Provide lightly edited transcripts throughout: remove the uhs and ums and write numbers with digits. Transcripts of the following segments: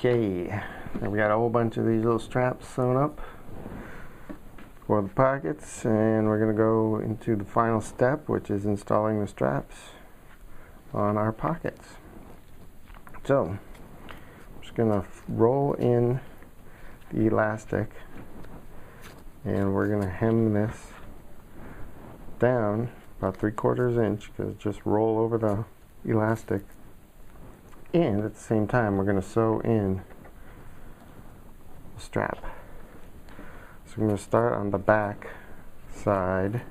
Okay, now we got a whole bunch of these little straps sewn up for the pockets, and we're going to go into the final step, which is installing the straps on our pockets. So, I'm just going to roll in the elastic, and we're going to hem this down about 3/4 inch, because just roll over the elastic, and at the same time we're going to sew in the strap. So I'm going to start on the back side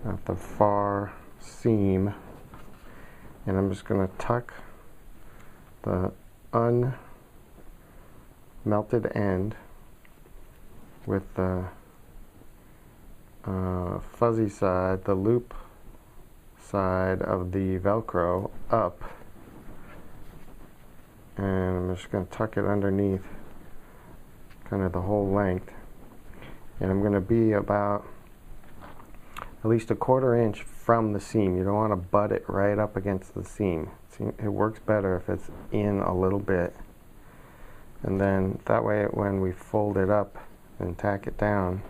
at the far seam, and I'm just going to tuck the unmelted end with the fuzzy side, the loop side of the Velcro up, and I'm just going to tuck it underneath kind of the whole length, and I'm going to be about at least 1/4 inch from the seam. You don't want to butt it right up against the seam. It works better if it's in a little bit, and then that way when we fold it up and tack it down,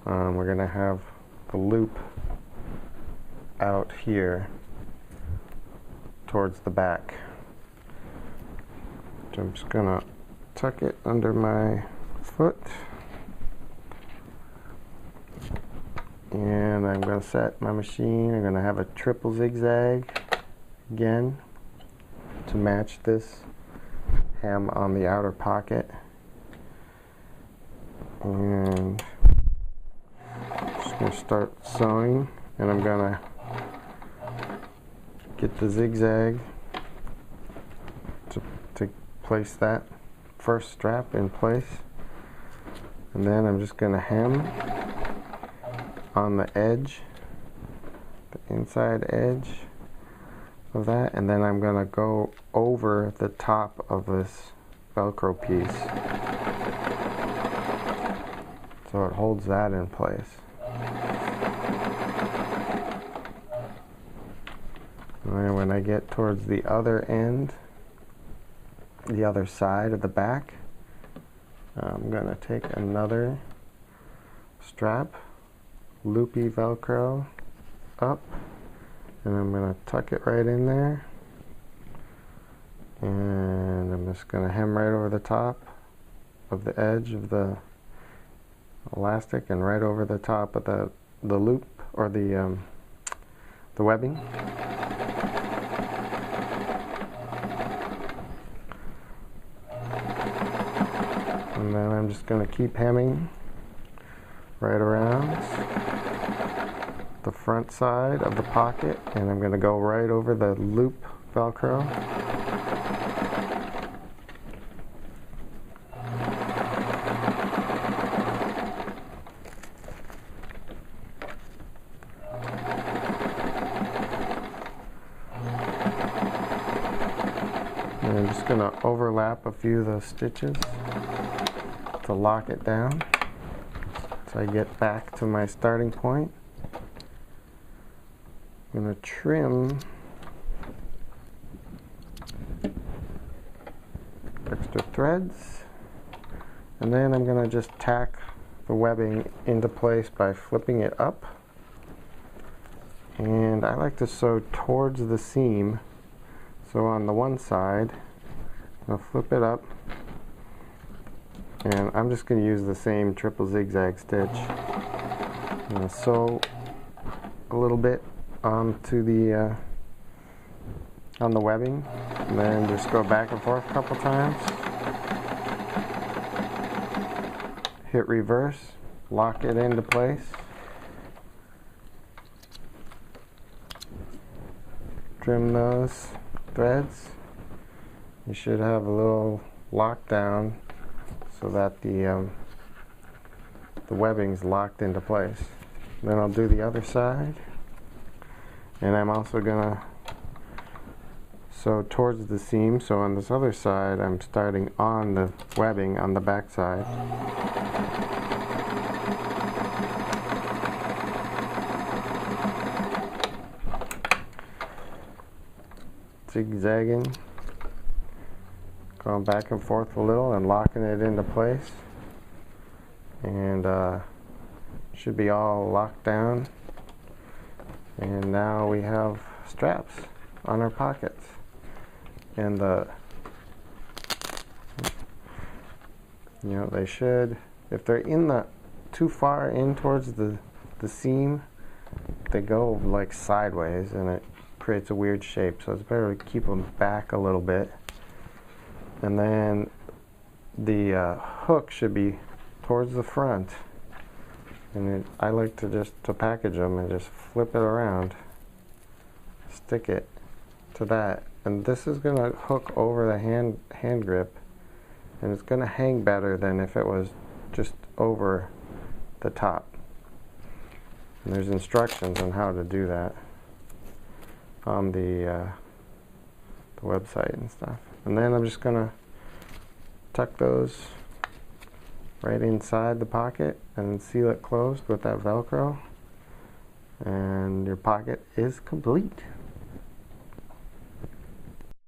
we're going to have the loop out here towards the back. So I'm just going to tuck it under my foot, and I'm going to set my machine. I'm going to have a triple zigzag again to match this hem on the outer pocket, and just going to start sewing, and I'm going to get the zigzag to place that first strap in place, and then I'm just going to hem on the edge, the inside edge of that, and then I'm going to go over the top of this Velcro piece so it holds that in place. And then when I get towards the other end, the other side of the back, I'm going to take another strap, loopy Velcro up, and I'm going to tuck it right in there, and I'm just going to hem right over the top of the edge of the elastic and right over the top of the loop, or the webbing. And then I'm just going to keep hemming right around the front side of the pocket, and I'm going to go right over the loop Velcro. And I'm just going to overlap a few of those stitches to lock it down so I get back to my starting point. I'm going to trim extra threads, and then I'm going to just tack the webbing into place by flipping it up. And I like to sew towards the seam, so on the one side I'll flip it up, and I'm just going to use the same triple zigzag stitch. I'm going to sew a little bit onto the on the webbing, and then just go back and forth a couple times. Hit reverse, lock it into place. Trim those threads. You should have a little lockdown so that the webbing's locked into place. Then I'll do the other side, and I'm also gonna sew towards the seam. So on this other side, I'm starting on the webbing on the back side. Zigzagging going back and forth a little and locking it into place, and should be all locked down. And now we have straps on our pockets, and they should, if they're in the too far in towards the seam, they go like sideways and it creates a weird shape, so it's better to keep them back a little bit. And then the hook should be towards the front, and I like to package them and just flip it around, stick it to that, and this is going to hook over the hand grip, and it's going to hang better than if it was just over the top. And there's instructions on how to do that on the website and stuff. And then I'm just going to tuck those right inside the pocket and seal it closed with that Velcro, and your pocket is complete.